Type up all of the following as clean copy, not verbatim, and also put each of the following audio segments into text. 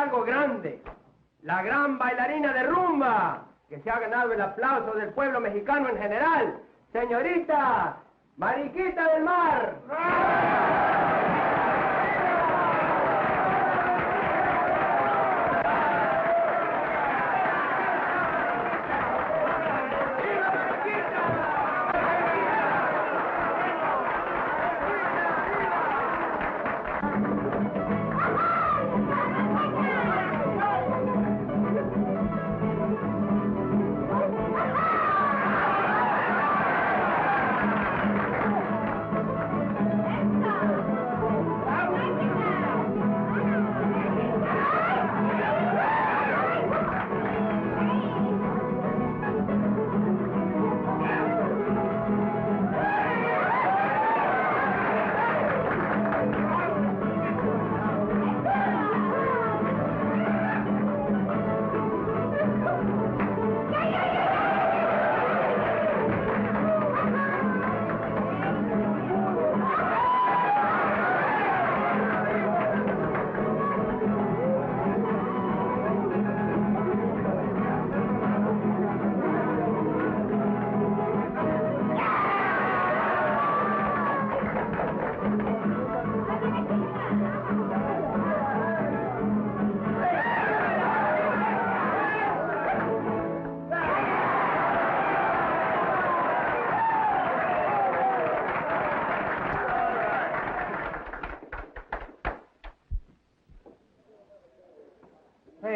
algo grande. La gran bailarina de rumba, que se ha ganado el aplauso del pueblo mexicano en general. Señorita, Mariquita del Mar.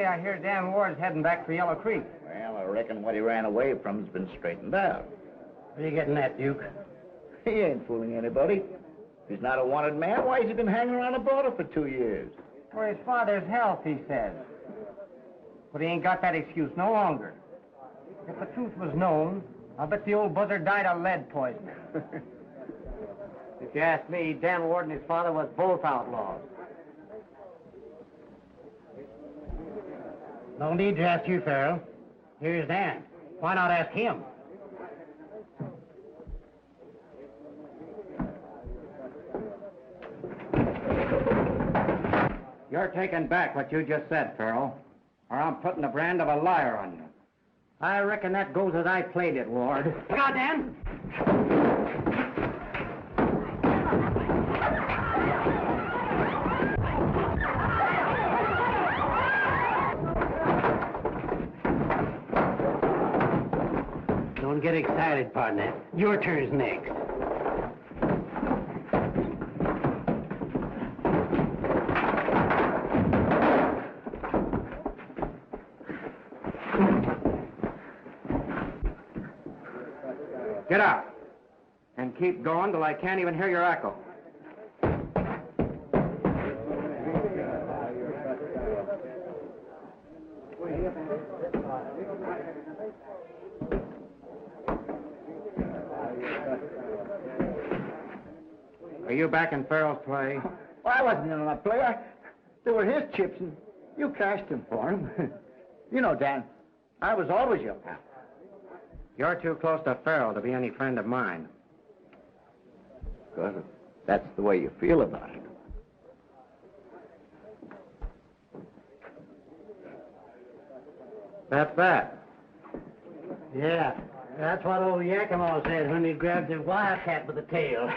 I hear Dan Ward's heading back for Yellow Creek. Well, I reckon what he ran away from's been straightened out. What are you getting at, Duke? He ain't fooling anybody. If he's not a wanted man, why has he been hanging around the border for 2 years? For his father's health, he says. But he ain't got that excuse no longer. If the truth was known, I'll bet the old buzzard died of lead poisoning. If you ask me, Dan Ward and his father was both outlaws. No need to ask you, Farrell. Here's Dan. Why not ask him? You're taking back what you just said, Farrell, or I'm putting the brand of a liar on you. I reckon that goes as I played it, Ward. Look out, Dan! Don't get excited, partner. Your turn's next. Get out. And keep going till I can't even hear your echo. Are you back in Farrell's play? Well, I wasn't in on that play. They were his chips, and you cashed them for him. You know, Dan, I was always your pal. You're too close to Farrell to be any friend of mine. Good. That's the way you feel about it. That's that. Yeah, that's what old Yakima said when he grabbed his wildcat with the tail.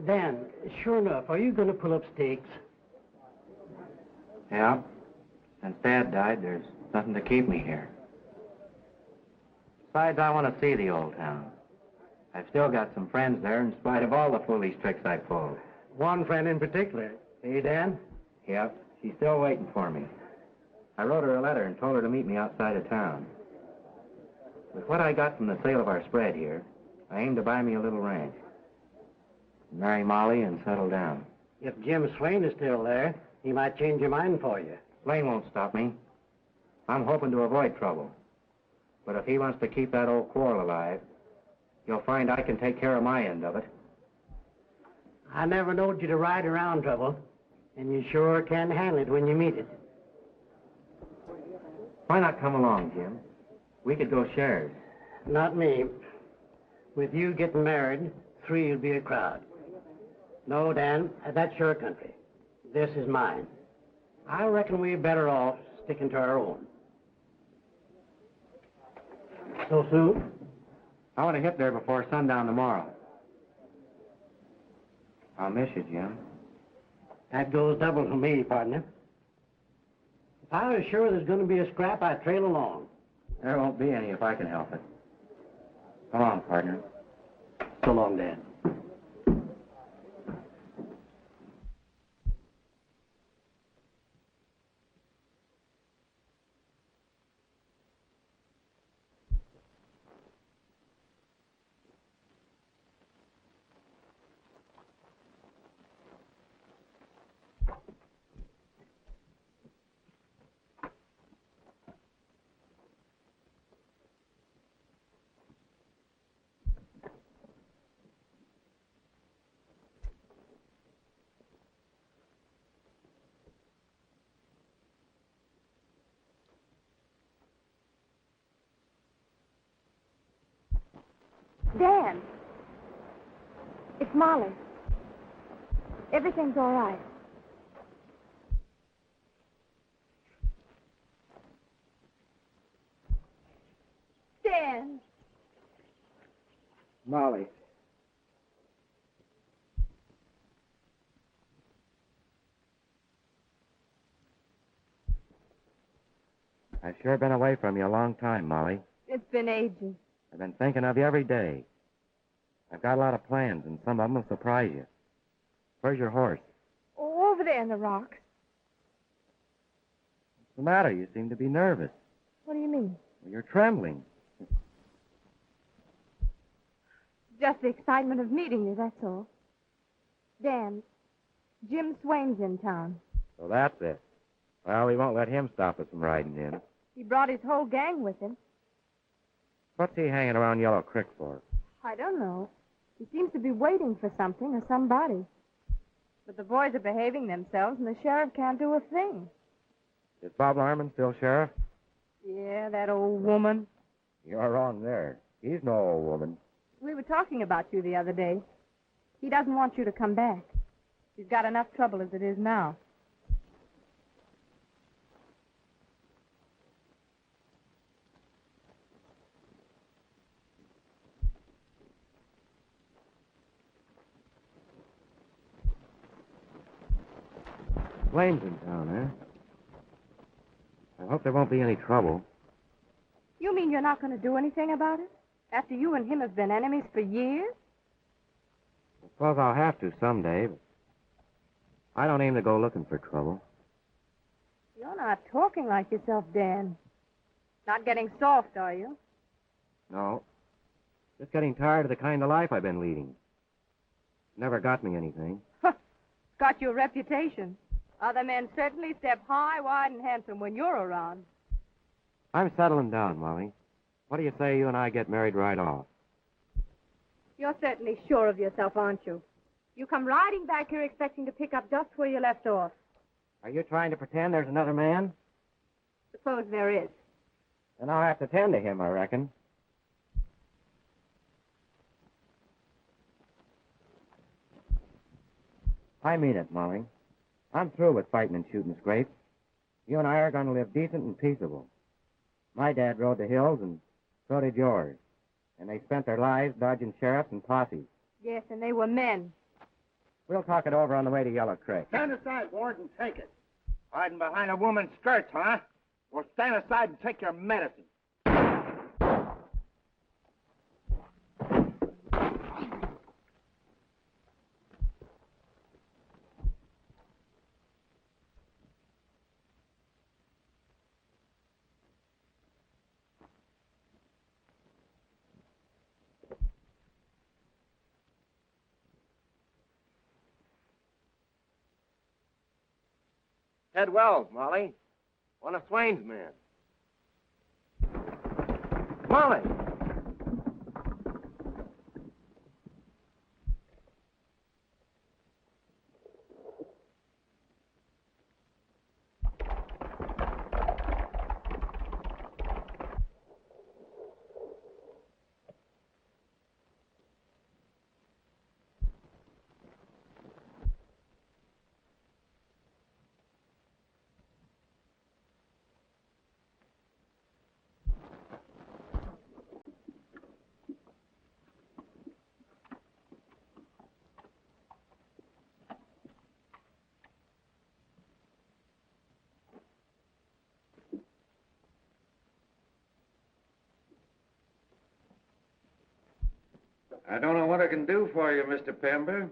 Dan, sure enough, are you going to pull up stakes? Yeah. Since Dad died, there's nothing to keep me here. Besides, I want to see the old town. I've still got some friends there in spite of all the foolish tricks I pulled. One friend in particular. Hey, Dan? Yep. She's still waiting for me. I wrote her a letter and told her to meet me outside of town. With what I got from the sale of our spread here, I aim to buy me a little ranch. Marry Molly and settle down. If Jim Swain is still there, he might change your mind for you. Swain won't stop me. I'm hoping to avoid trouble. But if he wants to keep that old quarrel alive, you'll find I can take care of my end of it. I never knowed you to ride around trouble, and you sure can handle it when you meet it. Why not come along, Jim? We could go shares. Not me. With you getting married, 3 would be a crowd. No, Dan, that's your country. This is mine. I reckon we're better off sticking to our own. So soon? I want to hit there before sundown tomorrow. I'll miss you, Jim. That goes double for me, partner. If I was sure there's going to be a scrap, I'd trail along. There won't be any if I can help it. Come on, partner. So long, Dad. Dan, it's Molly. Everything's all right. Dan. Molly. I've sure been away from you a long time, Molly. It's been ages. I've been thinking of you every day. I've got a lot of plans, and some of them will surprise you. Where's your horse? Oh, over there in the rocks. What's the matter? You seem to be nervous. What do you mean? Well, you're trembling. Just the excitement of meeting you, that's all. Dan, Jim Swain's in town. So that's it. Well, we won't let him stop us from riding in. He brought his whole gang with him. What's he hanging around Yellow Creek for? I don't know. He seems to be waiting for something or somebody. But the boys are behaving themselves, and the sheriff can't do a thing. Is Bob Larman still sheriff? Yeah, that old woman. You're wrong there. He's no old woman. We were talking about you the other day. He doesn't want you to come back. He's got enough trouble as it is now. Swain's in town, eh? I hope there won't be any trouble. You mean you're not going to do anything about it? After you and him have been enemies for years? I suppose I'll have to someday, but I don't aim to go looking for trouble. You're not talking like yourself, Dan. Not getting soft, are you? No. Just getting tired of the kind of life I've been leading. Never got me anything. Got you a reputation. Other men certainly step high, wide, and handsome when you're around. I'm settling down, Molly. What do you say you and I get married right off? You're certainly sure of yourself, aren't you? You come riding back here expecting to pick up just where you left off. Are you trying to pretend there's another man? Suppose there is. Then I'll have to tend to him, I reckon. I mean it, Molly. I'm through with fighting and shooting scrapes. You and I are going to live decent and peaceable. My dad rode the hills, and so did yours. And they spent their lives dodging sheriffs and posses. Yes, and they were men. We'll talk it over on the way to Yellow Creek. Stand aside, Ward, and take it. Hiding behind a woman's skirts, huh? Well, stand aside and take your medicine. Ted Wells, Molly. One of Swain's men. Molly! I don't know what I can do for you, Mr. Pember.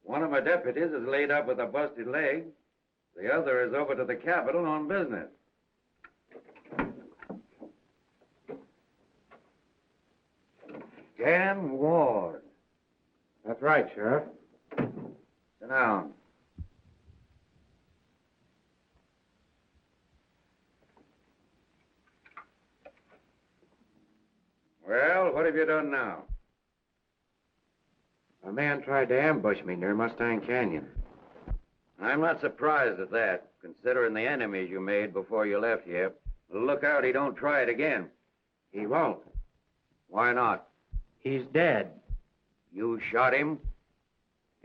One of my deputies is laid up with a busted leg. The other is over to the Capitol on business. Dan Ward. That's right, Sheriff. Sit down. Well, what have you done now? A man tried to ambush me near Mustang Canyon. I'm not surprised at that, considering the enemies you made before you left here. Look out he don't try it again. He won't. Why not? He's dead. You shot him?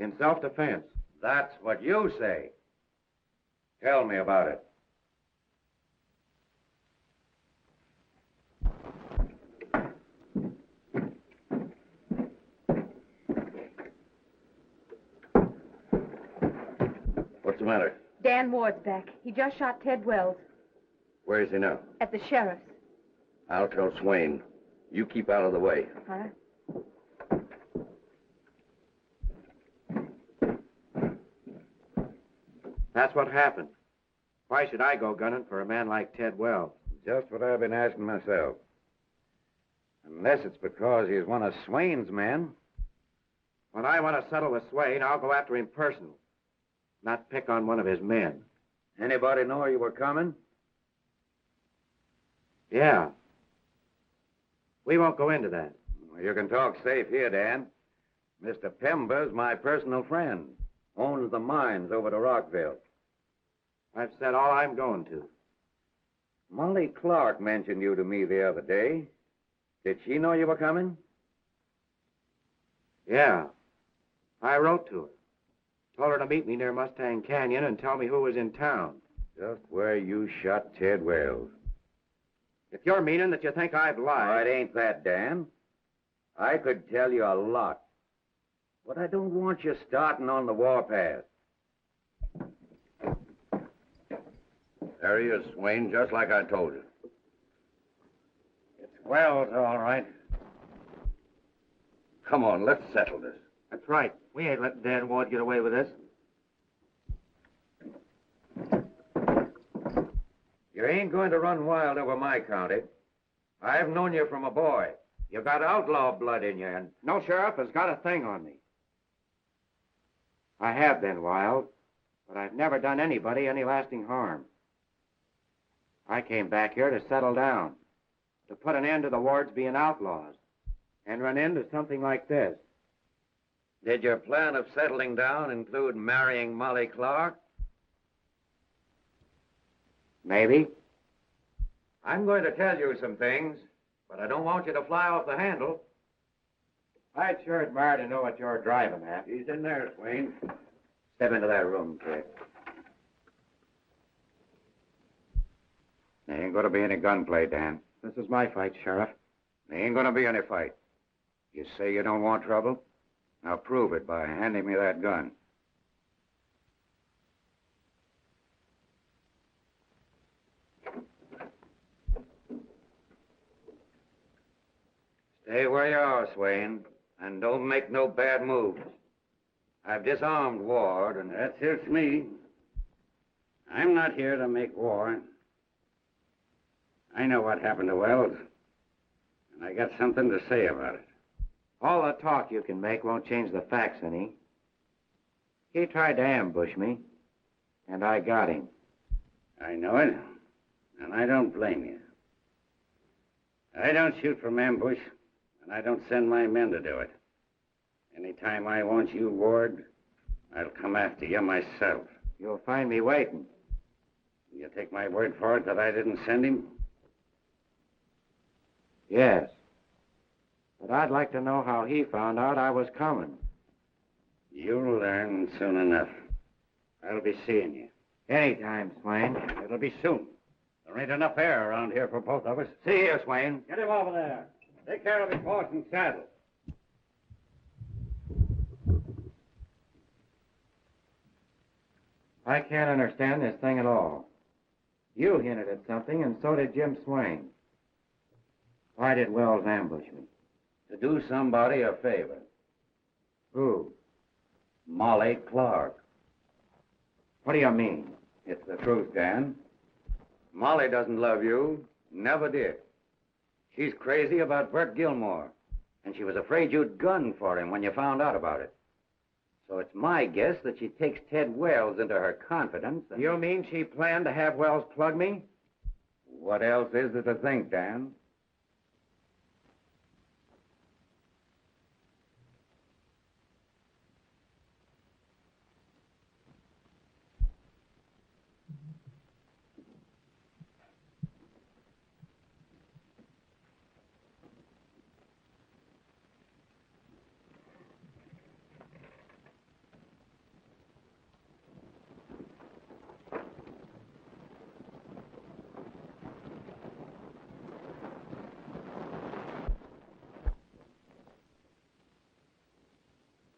In self-defense. That's what you say. Tell me about it. What's the matter? Dan Ward's back. He just shot Ted Wells. Where is he now? At the sheriff's. I'll tell Swain. You keep out of the way. Huh? That's what happened. Why should I go gunning for a man like Ted Wells? Just what I've been asking myself. Unless it's because he's one of Swain's men. When I want to settle with Swain, I'll go after him personally. Not pick on one of his men. Anybody know you were coming? Yeah. We won't go into that. Well, you can talk safe here, Dan. Mr. Pember's my personal friend. Owns the mines over to Rockville. I've said all I'm going to. Molly Clark mentioned you to me the other day. Did she know you were coming? Yeah. I wrote to her. Told her to meet me near Mustang Canyon and tell me who was in town. Just where you shot Ted Wells. If you're meaning that you think I've lied... Oh, it ain't that, Dan. I could tell you a lot. But I don't want you starting on the warpath. There he is, Swain, just like I told you. It's Wells, all right. Come on, let's settle this. That's right. We ain't letting Dan Ward get away with this. You ain't going to run wild over my county. I've known you from a boy. You got outlaw blood in you, and... No sheriff has got a thing on me. I have been wild, but I've never done anybody any lasting harm. I came back here to settle down, to put an end to the Wards being outlaws, and run into something like this. Did your plan of settling down include marrying Molly Clark? Maybe. I'm going to tell you some things, but I don't want you to fly off the handle. I'd sure admire to know what you're driving at. He's in there, Swain. Step into that room, kid. There ain't going to be any gunplay, Dan. This is my fight, Sheriff. There ain't going to be any fight. You say you don't want trouble? Now prove it by handing me that gun. Stay where you are, Swain, and don't make no bad moves. I've disarmed Ward, and... That suits me. I'm not here to make war. I know what happened to Wells, and I got something to say about it. All the talk you can make won't change the facts any. He tried to ambush me, and I got him. I know it, and I don't blame you. I don't shoot from ambush, and I don't send my men to do it. Anytime I want you, Ward, I'll come after you myself. You'll find me waiting. You take my word for it that I didn't send him? Yes. But I'd like to know how he found out I was coming. You'll learn soon enough. I'll be seeing you. Anytime, Swain. It'll be soon. There ain't enough air around here for both of us. See here, Swain. Get him over there. Take care of his horse and saddle. I can't understand this thing at all. You hinted at something, and so did Jim Swain. Why did Wells ambush me? to do somebody a favor. Who? Molly Clark. What do you mean? It's the truth, Dan. Molly doesn't love you. Never did. She's crazy about Bert Gilmore. And she was afraid you'd gun for him when you found out about it. So it's my guess that she takes Ted Wells into her confidence and... You mean she planned to have Wells plug me? What else is there to think, Dan?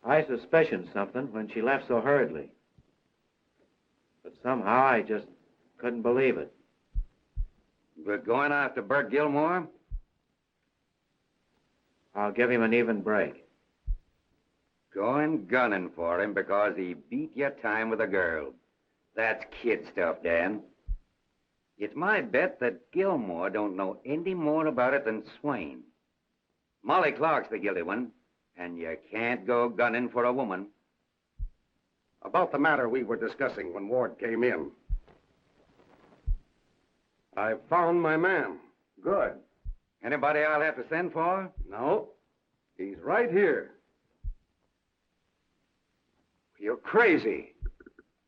I suspicioned something when she left so hurriedly. But somehow I just couldn't believe it. We're going after Bert Gilmore? I'll give him an even break. Going gunning for him because he beat your time with a girl. That's kid stuff, Dan. It's my bet that Gilmore don't know any more about it than Swain. Molly Clark's the guilty one. And you can't go gunning for a woman. About the matter we were discussing when Ward came in. I found my man. Good. Anybody I'll have to send for? No. He's right here. You're crazy.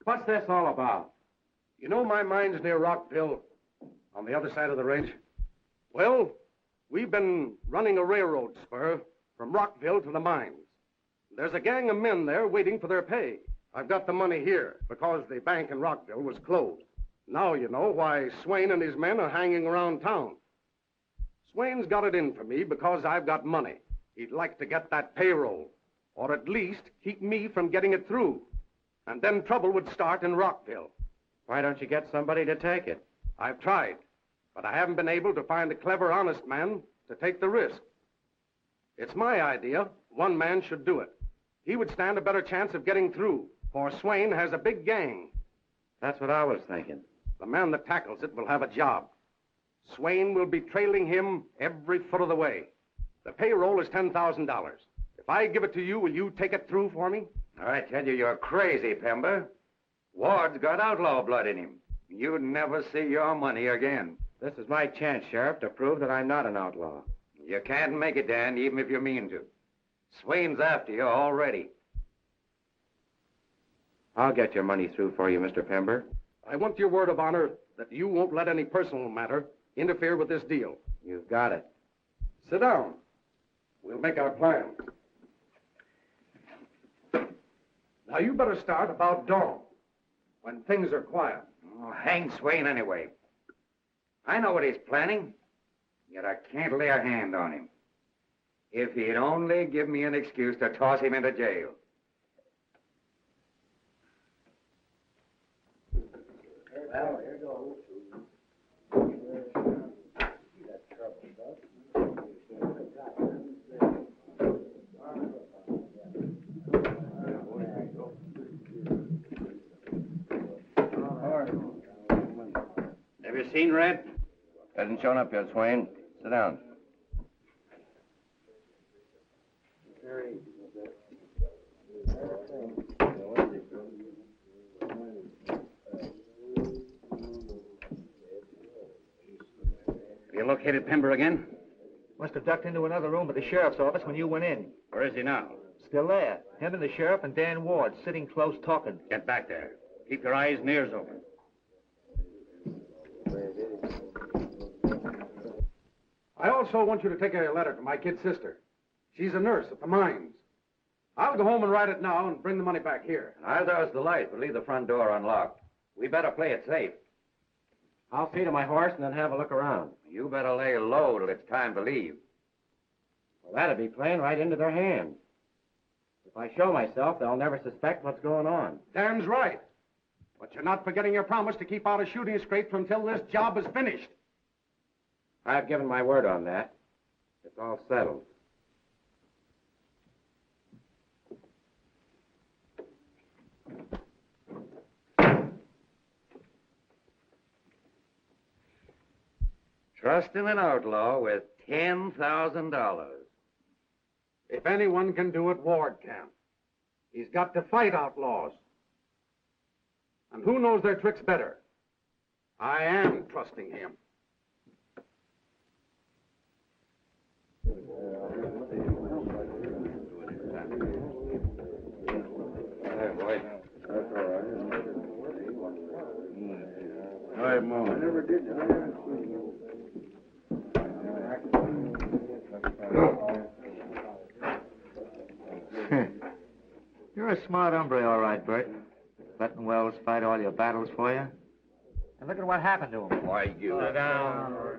What's this all about? You know my mine's near Rockville, on the other side of the range? Well, we've been running a railroad spur from Rockville to the mines. There's a gang of men there waiting for their pay. I've got the money here because the bank in Rockville was closed. Now you know why Swain and his men are hanging around town. Swain's got it in for me because I've got money. He'd like to get that payroll, or at least keep me from getting it through. And then trouble would start in Rockville. Why don't you get somebody to take it? I've tried, but I haven't been able to find a clever, honest man to take the risk. It's my idea. One man should do it. He would stand a better chance of getting through, for Swain has a big gang. That's what I was thinking. The man that tackles it will have a job. Swain will be trailing him every foot of the way. The payroll is $10,000. If I give it to you, will you take it through for me? I tell you, you're crazy, Pember. Ward's got outlaw blood in him. You'd never see your money again. This is my chance, Sheriff, to prove that I'm not an outlaw. You can't make it, Dan, even if you mean to. Swain's after you already. I'll get your money through for you, Mr. Pember. I want your word of honor that you won't let any personal matter interfere with this deal. You've got it. Sit down. We'll make our plan. Now, you better start about dawn, when things are quiet. Oh, hang Swain anyway. I know what he's planning, yet I can't lay a hand on him. If he'd only give me an excuse to toss him into jail. Well, here goes. Have you seen Red? Hasn't shown up yet, Swain. Sit down. You located Pember again? Must have ducked into another room at the sheriff's office when you went in. Where is he now? Still there. Him and the sheriff and Dan Ward sitting close talking. Get back there. Keep your eyes and ears open. I also want you to take a letter to my kid sister. She's a nurse at the mines. I'll go home and write it now and bring the money back here. I'll douse the light, but leave the front door unlocked. We better play it safe. I'll see to my horse and then have a look around. You better lay low till it's time to leave. Well, that'd be playing right into their hands. If I show myself, they'll never suspect what's going on. Dan's right. But you're not forgetting your promise to keep out of shooting scrape until this job is finished. I've given my word on that. It's all settled. Trusting an outlaw with $10,000. If anyone can do it, Ward can. He's got to fight outlaws. And who knows their tricks better? I am trusting him. Hey, boy. That's all right. All right, Mom. I never did. You're a smart hombre, all right, Bert. Letting Wells fight all your battles for you. And look at what happened to him. Why, you... Sit down.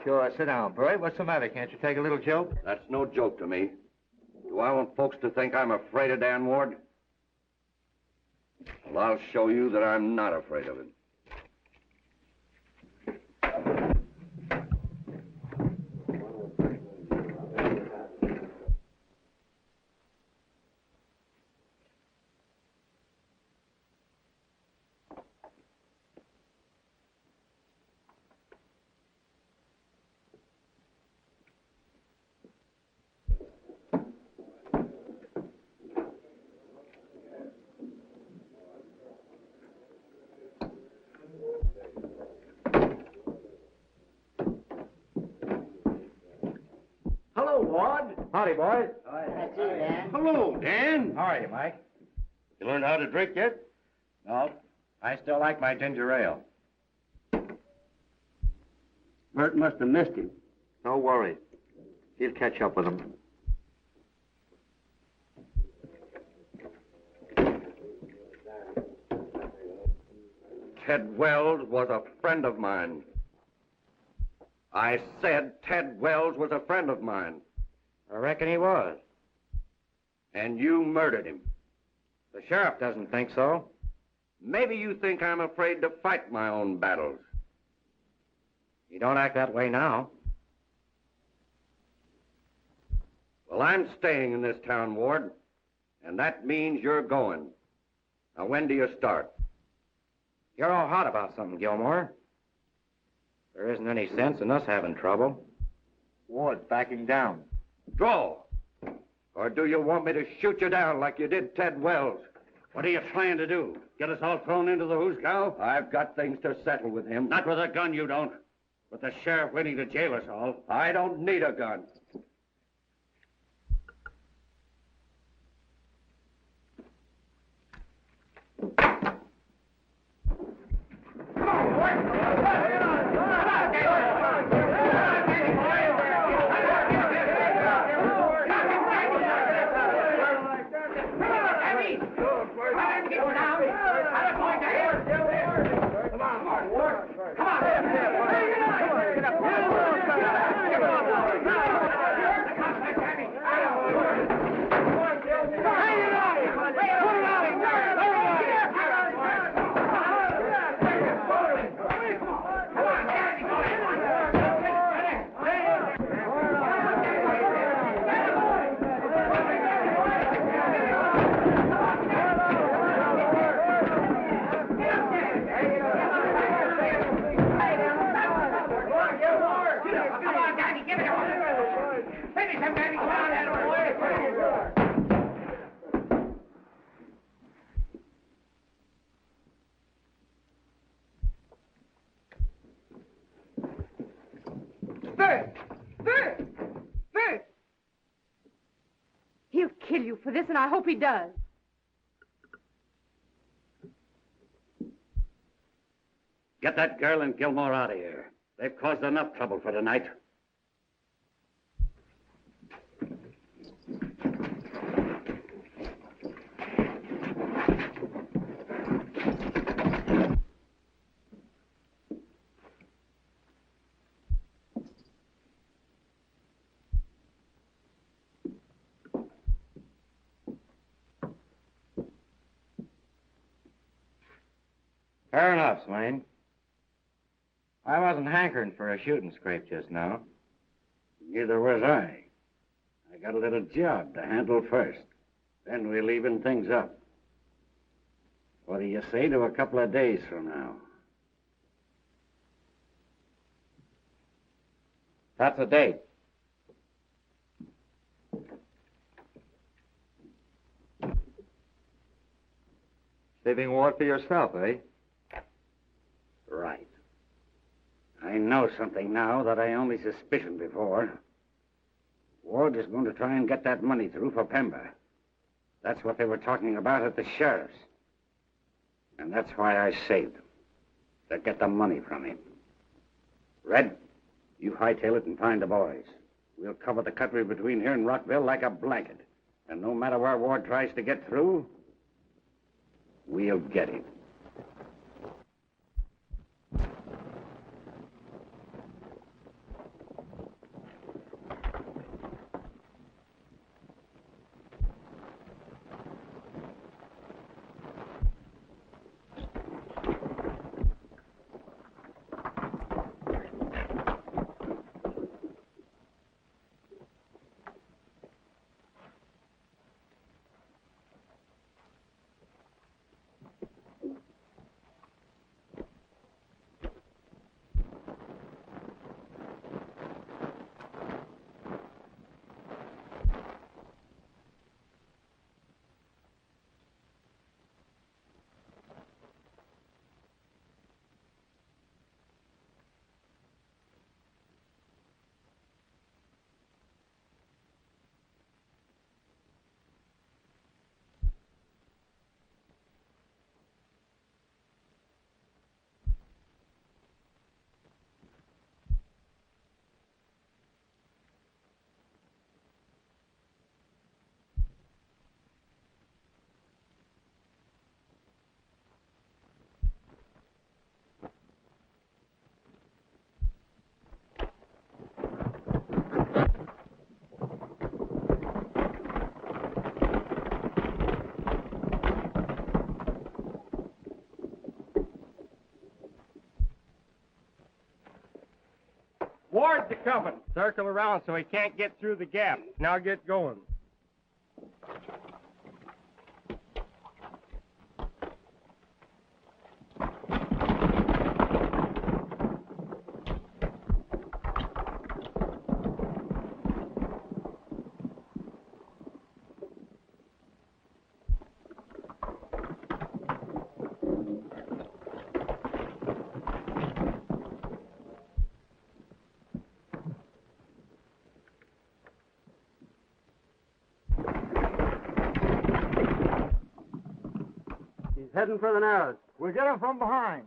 Sure, sit down, Bert. What's the matter? Can't you take a little joke? That's no joke to me. Do I want folks to think I'm afraid of Dan Ward? Well, I'll show you that I'm not afraid of him. Hello, Ward. Howdy, boys. That's you, Dan. Hello, Dan. How are you, Mike? You learned how to drink yet? No, I still like my ginger ale. Bert must have missed him. Don't worry. He'll catch up with him. Ted Wells was a friend of mine. I said Ted Wells was a friend of mine. I reckon he was. And you murdered him. The sheriff doesn't think so. Maybe you think I'm afraid to fight my own battles. You don't act that way now. Well, I'm staying in this town, Ward, and that means you're going. Now, when do you start? You're all hot about something, Gilmore. There isn't any sense in us having trouble. Ward's backing down. Draw. Or do you want me to shoot you down like you did Ted Wells? What are you trying to do? Get us all thrown into the hoosgow? I've got things to settle with him. Not with a gun, you don't. With the sheriff waiting to jail us all. I don't need a gun. He'll kill you for this, and I hope he does. Get that girl and Gilmore out of here. They've caused enough trouble for tonight. Fair enough, Swain. I wasn't hankering for a shooting scrape just now. Neither was I. I got a little job to handle first. Then we'll even things up. What do you say to a couple of days from now? That's a date. Saving Ward for yourself, eh? Right. I know something now that I only suspicioned before. Ward is going to try and get that money through for Pember. That's what they were talking about at the sheriff's. And that's why I saved him. To get the money from him. Red, you hightail it and find the boys. We'll cover the country between here and Rockville like a blanket. And no matter where Ward tries to get through, we'll get him. Ward's a coming. Circle around so he can't get through the gap. Now get going. Heading for the Narrows. We'll get him from behind.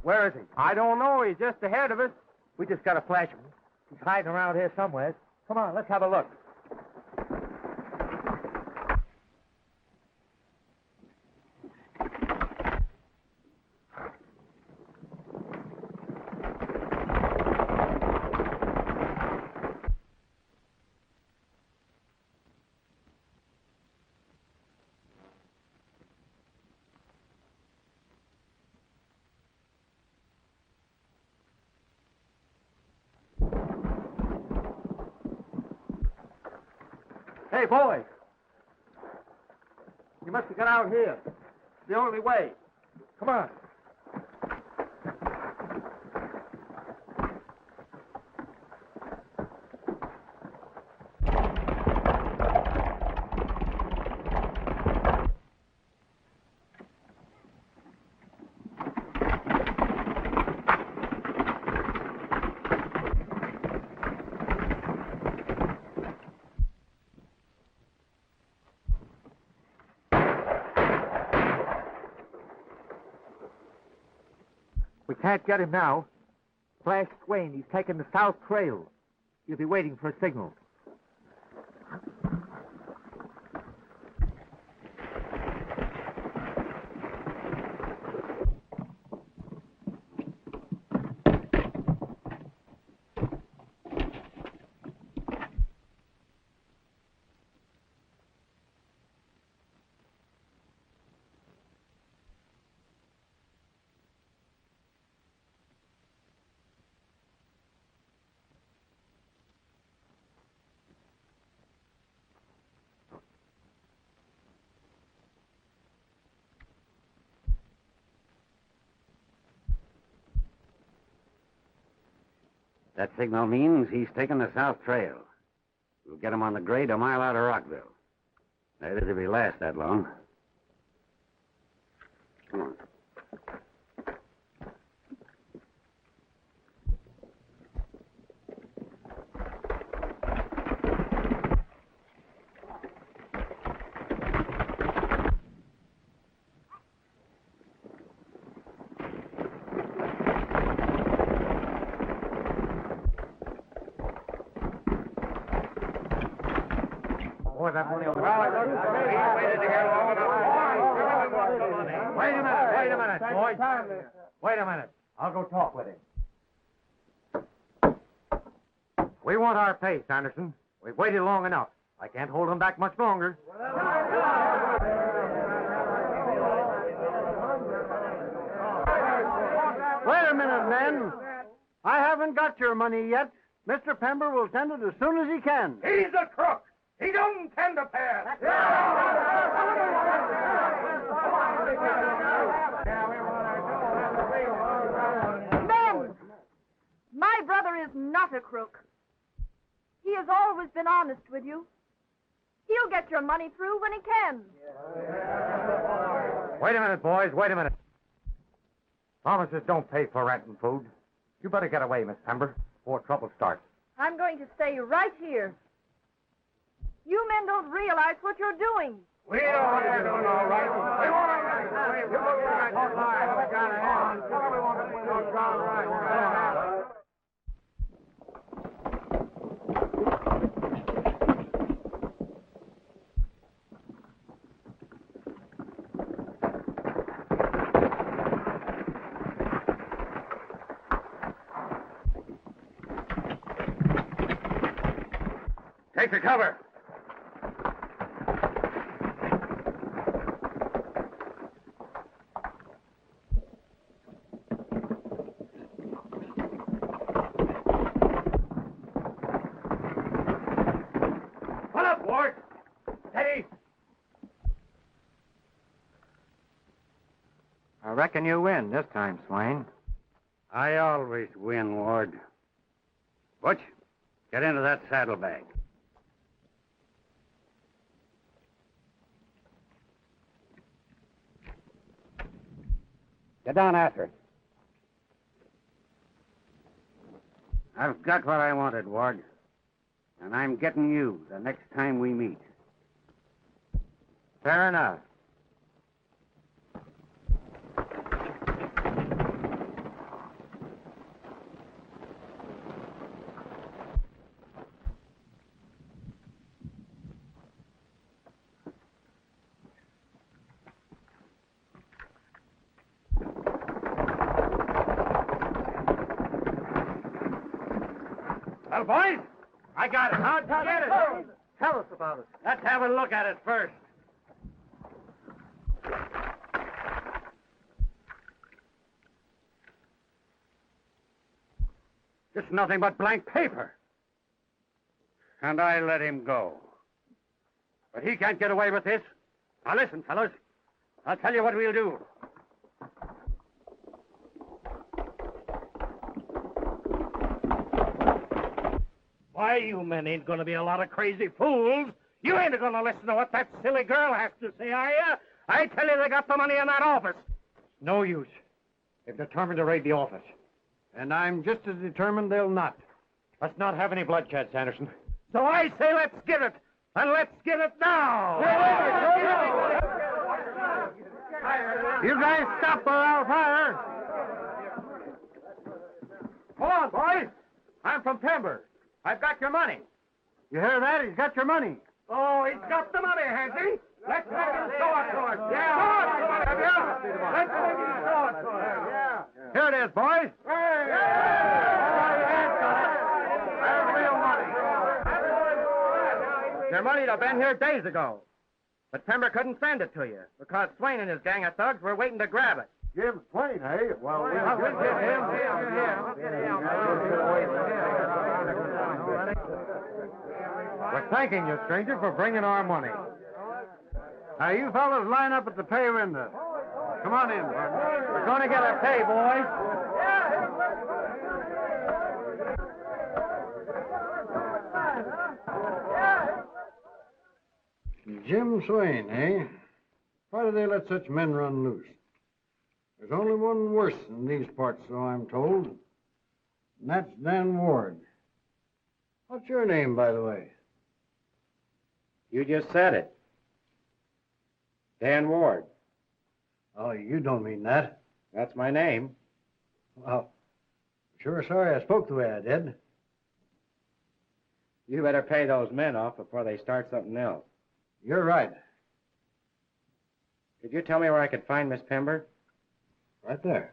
Where is he? I don't know. He's just ahead of us. We just got to flash him. He's hiding around here somewhere. Come on, let's have a look. Hey, boys. You must have got out here. It's the only way. Come on. We can't get him now. Flash Swain. He's taken the south trail. He'll be waiting for a signal. That signal means he's taking the south trail. We'll get him on the grade a mile out of Rockville. That is if he lasts that long. Come on. Wait a minute, boys. Wait a minute. I'll go talk with him. We want our pay, Sanderson. We've waited long enough. I can't hold him back much longer. Wait a minute, men. I haven't got your money yet. Mr. Pember will send it as soon as he can. He's a crook. He don't intend to pay us. Men! My brother is not a crook. He has always been honest with you. He'll get your money through when he can. Wait a minute, boys. Wait a minute. Promises don't pay for rent and food. You better get away, Miss Pember, before trouble starts. I'm going to stay right here. You men don't realize what you're doing. We know what we're doing, all right. We want Take the cover. Pull up, Ward. Steady. I reckon you win this time, Swain. I always win, Ward. Butch, get into that saddlebag. Get down after it. I've got what I wanted, Ward. And I'm getting you the next time we meet. Fair enough. Well, boys, I got it. How'd you get it? Tell us about it. Let's have a look at it first. It's nothing but blank paper. And I let him go. But he can't get away with this. Now listen, fellas. I'll tell you what we'll do. Why, you men ain't going to be a lot of crazy fools. You ain't going to listen to what that silly girl has to say, are you? I tell you they got the money in that office. No use. They've determined to raid the office. And I'm just as determined they'll not. Let's not have any bloodshed, Sanderson. So I say let's get it. And let's get it now. You guys stop or I'll fire. Hold on, boys. I'm from Timber. I've got your money. You hear that? He's got your money. Oh, he's got the money, has he? Let's make him show it to us. Yeah. Let's make him show it to us. Yeah. Here it is, boys. Hey. There's real money. Your money'd have been here days ago. But Pember couldn't send it to you because Swain and his gang of thugs were waiting to grab it. Jim Swain, eh? Well, we'll get him. We're thanking you, stranger, for bringing our money. Now, you fellas line up at the pay window. Come on in, partner. We're going to get our pay, boys. Jim Swain, eh? Why do they let such men run loose? There's only one worse in these parts, so I'm told. And that's Dan Ward. What's your name, by the way? You just said it. Dan Ward. Oh, you don't mean that. That's my name. Well, sure sorry I spoke the way I did. You better pay those men off before they start something else. You're right. Could you tell me where I could find Miss Pember? Right there.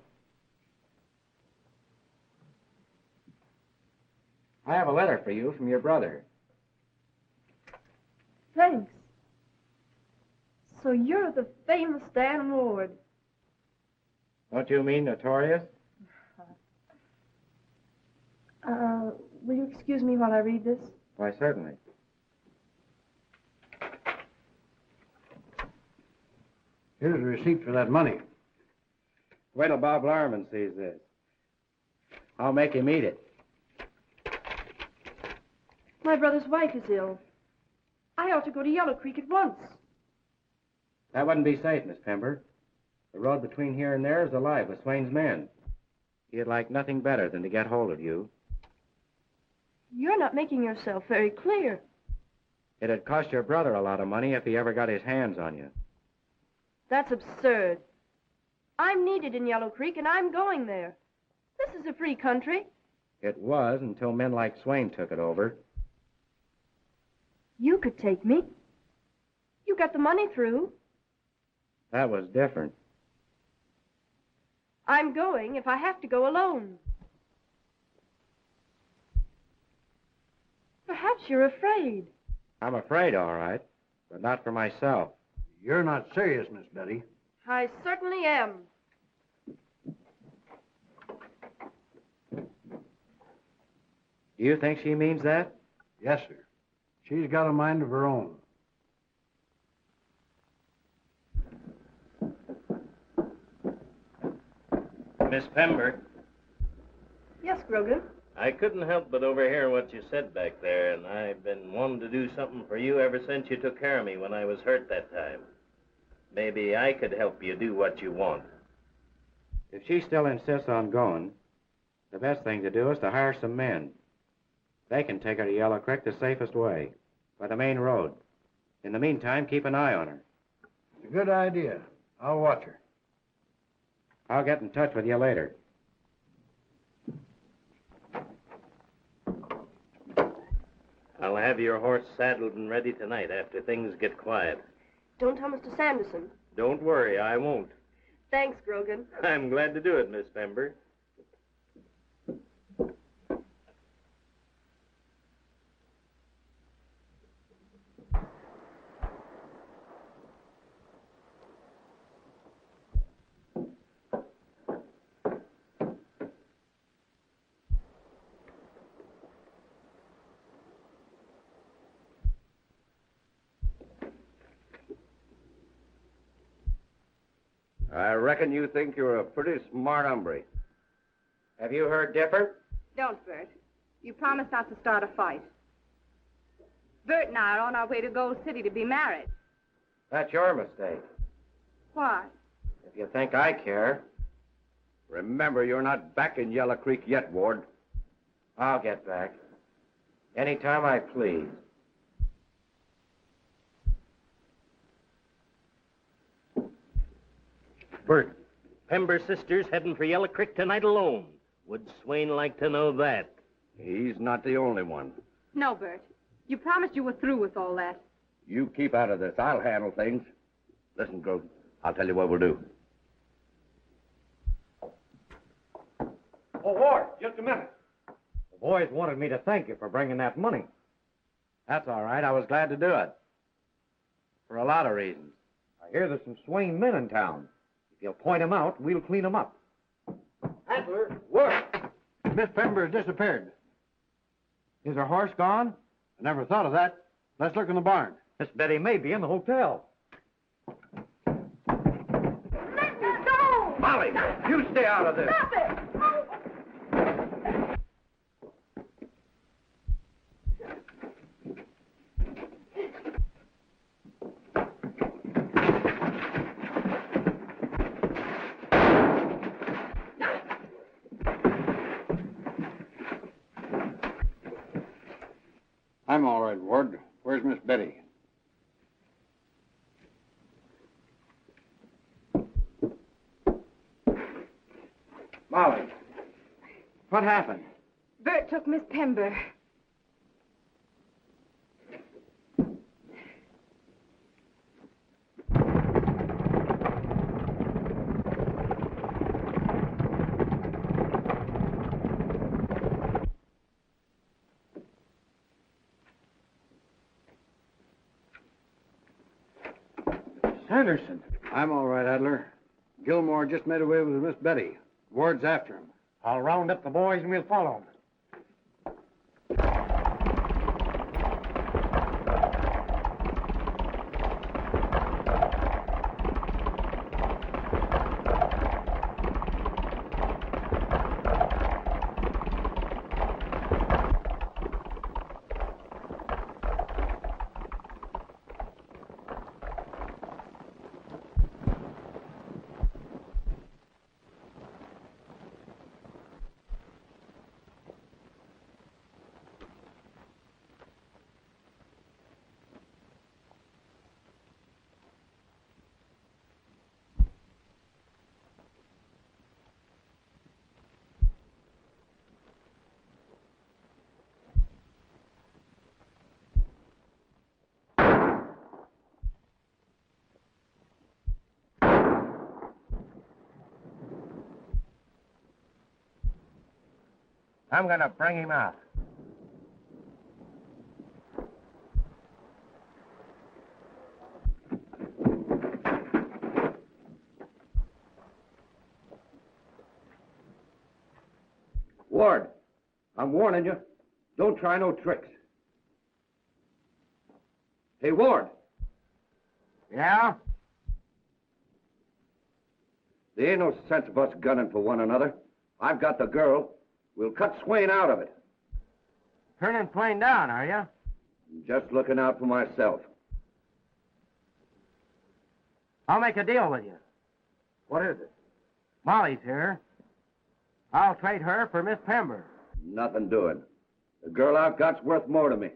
I have a letter for you from your brother. Thanks. So you're the famous Dan Ward. Don't you mean notorious? Will you excuse me while I read this? Why, certainly. Here's a receipt for that money. Wait till Bob Larman sees this. I'll make him eat it. My brother's wife is ill. I ought to go to Yellow Creek at once. That wouldn't be safe, Miss Pember. The road between here and there is alive with Swain's men. He'd like nothing better than to get hold of you. You're not making yourself very clear. It'd cost your brother a lot of money if he ever got his hands on you. That's absurd. I'm needed in Yellow Creek, and I'm going there. This is a free country. It was until men like Swain took it over. You could take me. You got the money through. That was different. I'm going if I have to go alone. Perhaps you're afraid. I'm afraid, all right, but not for myself. You're not serious, Miss Betty. I certainly am. Do you think she means that? Yes, sir. She's got a mind of her own. Miss Pember, Yes, Grogan. I couldn't help but overhear what you said back there, and I've been wanting to do something for you ever since you took care of me when I was hurt that time. Maybe I could help you do what you want. If she still insists on going, the best thing to do is to hire some men. They can take her to Yellow Creek the safest way, by the main road. In the meantime, keep an eye on her. It's a good idea. I'll watch her. I'll get in touch with you later. I'll have your horse saddled and ready tonight after things get quiet. Don't tell Mr. Sanderson. Don't worry, I won't. Thanks, Grogan. I'm glad to do it, Miss Pember. I reckon you think you're a pretty smart hombre. Have you heard different? Don't, Bert. You promised not to start a fight. Bert and I are on our way to Gold City to be married. That's your mistake. Why? If you think I care, Remember, you're not back in Yellow Creek yet, Ward. I'll get back. Anytime I please. Bert, Pember's sister's heading for Yellow Creek tonight alone. Would Swain like to know that? He's not the only one. No, Bert. You promised you were through with all that. You keep out of this. I'll handle things. Listen, Grote, I'll tell you what we'll do. Oh, Ward, just a minute. The boys wanted me to thank you for bringing that money. That's all right. I was glad to do it. For a lot of reasons. I hear there's some Swain men in town. If you'll point them out, we'll clean them up. Adler, what? Miss Pember has disappeared. Is her horse gone? I never thought of that. Let's look in the barn. Miss Betty may be in the hotel. Let me go! Molly, you stay out of this. Stop it! I'm all right, Ward. Where's Miss Betty? Molly, what happened? Bert took Miss Pember. Anderson. I'm all right, Adler. Gilmore just made away with Miss Betty. Ward's after him. I'll round up the boys and we'll follow them. I'm going to bring him out. Ward, I'm warning you. Don't try no tricks. Hey, Ward. Yeah? There ain't no sense of us gunning for one another. I've got the girl. We'll cut Swain out of it. Turning plane down, are you? I'm just looking out for myself. I'll make a deal with you. What is it? Molly's here. I'll trade her for Miss Pember. Nothing doing. The girl I've got's worth more to me.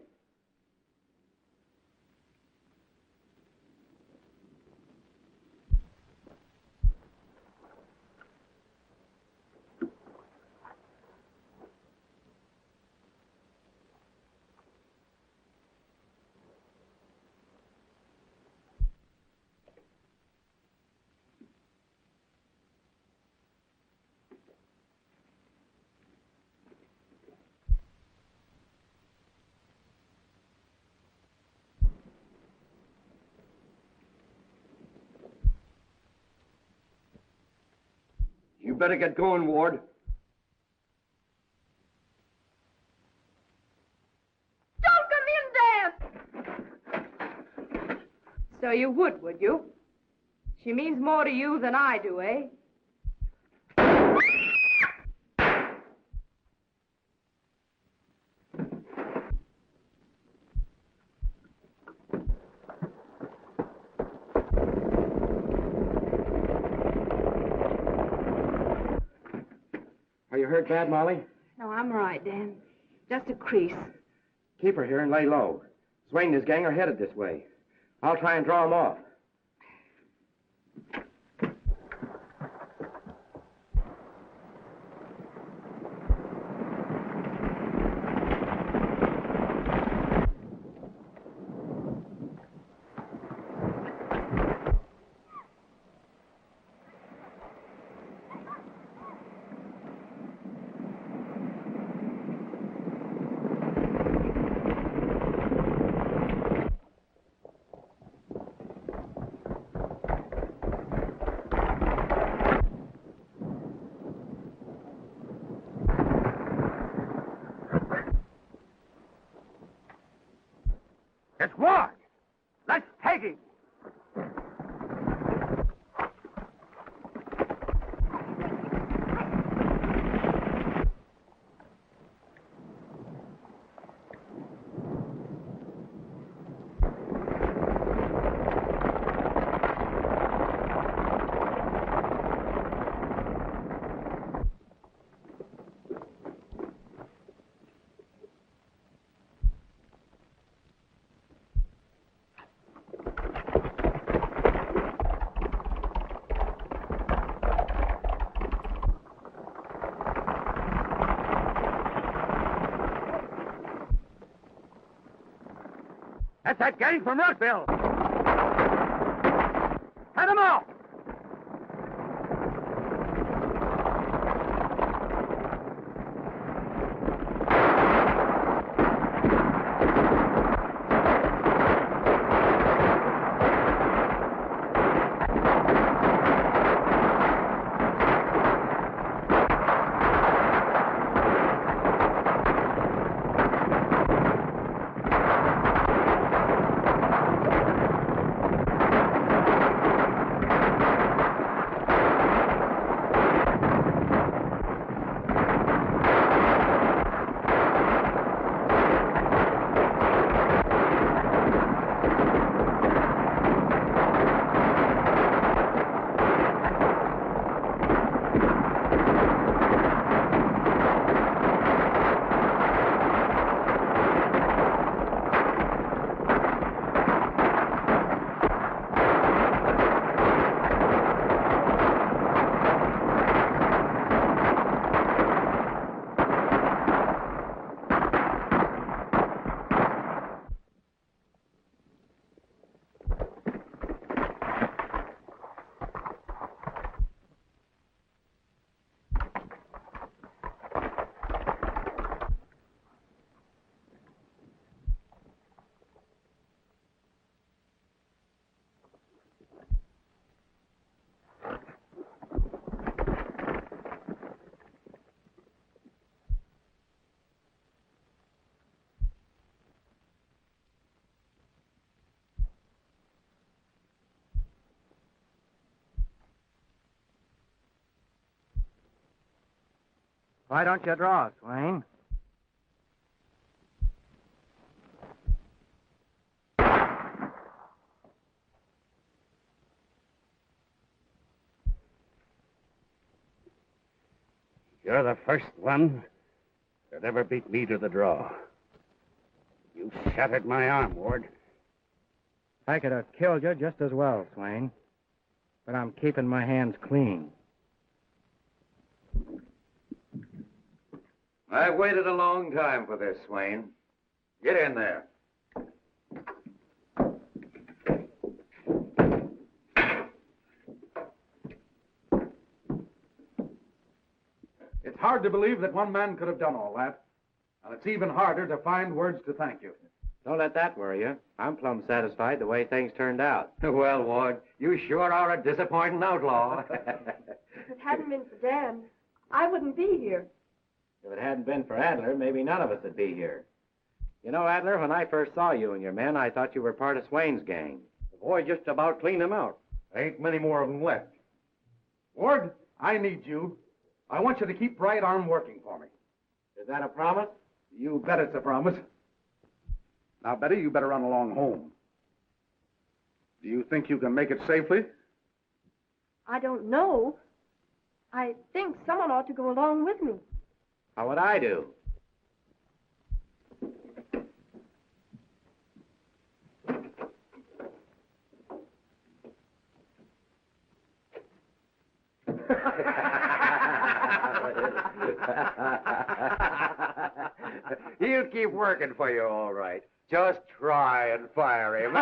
You better get going, Ward. So you would you? She means more to you than I do, eh? Are you hurt bad, Molly? No, I'm right, Dan. Just a crease. Keep her here and lay low. Swain and his gang are headed this way. I'll try and draw them off. It's Ward. Let's take him. That's that gang from Rockville. Head them off! Why don't you draw, Swain? You're the first one that ever beat me to the draw. You shattered my arm, Ward. I could have killed you just as well, Swain. But I'm keeping my hands clean. I've waited a long time for this, Swain. Get in there. It's hard to believe that one man could have done all that. And it's even harder to find words to thank you. Don't let that worry you. I'm plumb satisfied the way things turned out. Well, Ward, you sure are a disappointing outlaw. If it hadn't been for Dan, I wouldn't be here. If it hadn't been for Adler, maybe none of us would be here. You know, Adler, when I first saw you and your men, I thought you were part of Swain's gang. The boy just about cleaned him out. Ain't many more of them left. Ward, I need you. I want you to keep Right Arm working for me. Is that a promise? You bet it's a promise. Now, Betty, you better run along home. Do you think you can make it safely? I don't know. I think someone ought to go along with me. How would I do? He'll keep working for you, all right. Just try and fire him.